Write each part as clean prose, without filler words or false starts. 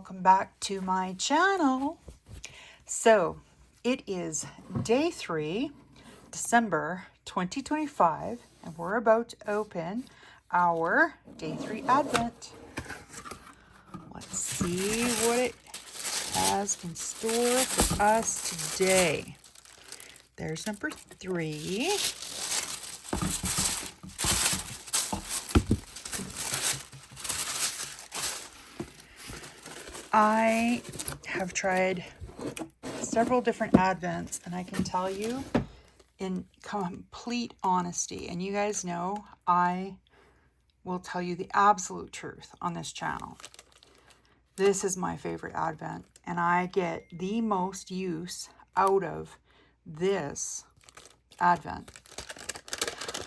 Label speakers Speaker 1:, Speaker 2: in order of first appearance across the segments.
Speaker 1: welcome back to my channel. So it is day 3, December 2025, and we're about to open our day 3 Advent. Let's see what it has in store for us today. There's number 3. I have tried several different Advents, and I can tell you in complete honesty, and you guys know I will tell you the absolute truth on this channel. This is my favorite Advent, and I get the most use out of this Advent.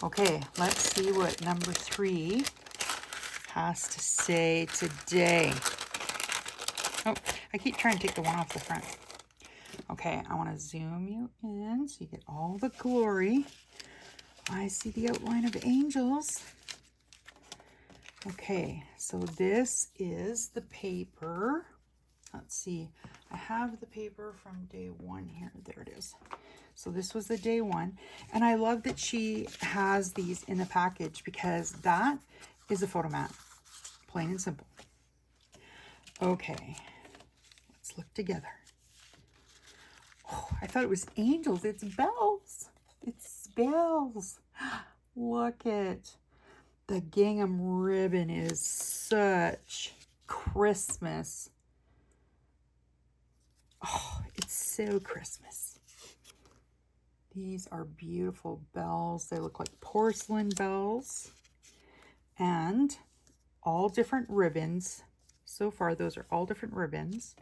Speaker 1: Okay, let's see what number 3 has to say today. Oh, I keep trying to take the one off the front. Okay, I want to zoom you in so you get all the glory. I see the outline of angels. Okay, so this is the paper. Let's see. I have the paper from day 1 here. There it is. So this was the day 1. And I love that she has these in the package because that is a photo mat. Plain and simple. Okay, let's look together. Oh, I thought it was angels. It's bells. It's bells. Look at the gingham ribbon is such Christmas. Oh, it's so Christmas. These are beautiful bells. They look like porcelain bells and all different ribbons. So far, those are all different ribbons.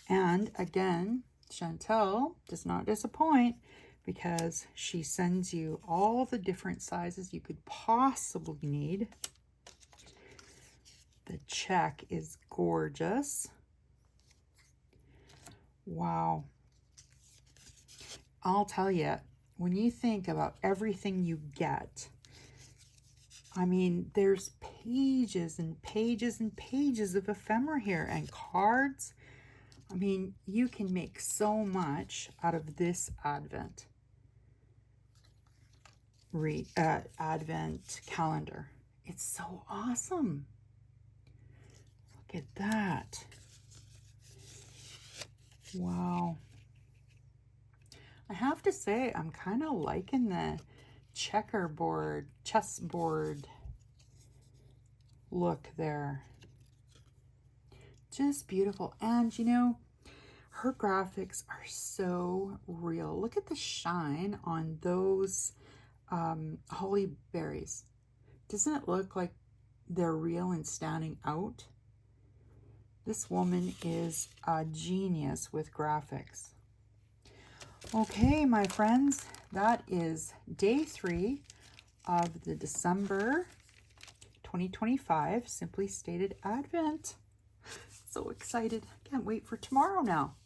Speaker 1: And again, Chantel does not disappoint because she sends you all the different sizes you could possibly need. The check is gorgeous. Wow. I'll tell you, when you think about everything you get, I mean, there's pages and pages and pages of ephemera here and cards. I mean, you can make so much out of this Advent Advent calendar. It's so awesome. Look at that. Wow. I have to say, I'm kind of liking the chessboard look there. Just beautiful. And you know, her graphics are so real. Look at the shine on those holly berries. Doesn't it look like they're real and standing out? This woman is a genius with graphics. Okay, my friends, that is day 3 of the December 2025 Simply Stated Advent. So excited. Can't wait for tomorrow now.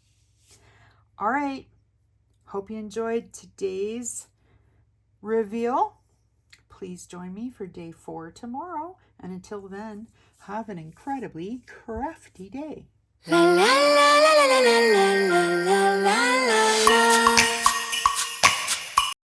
Speaker 1: All right. Hope you enjoyed today's reveal. Please join me for day 4 tomorrow. And until then, have an incredibly crafty day. La la la la la la la la la la la.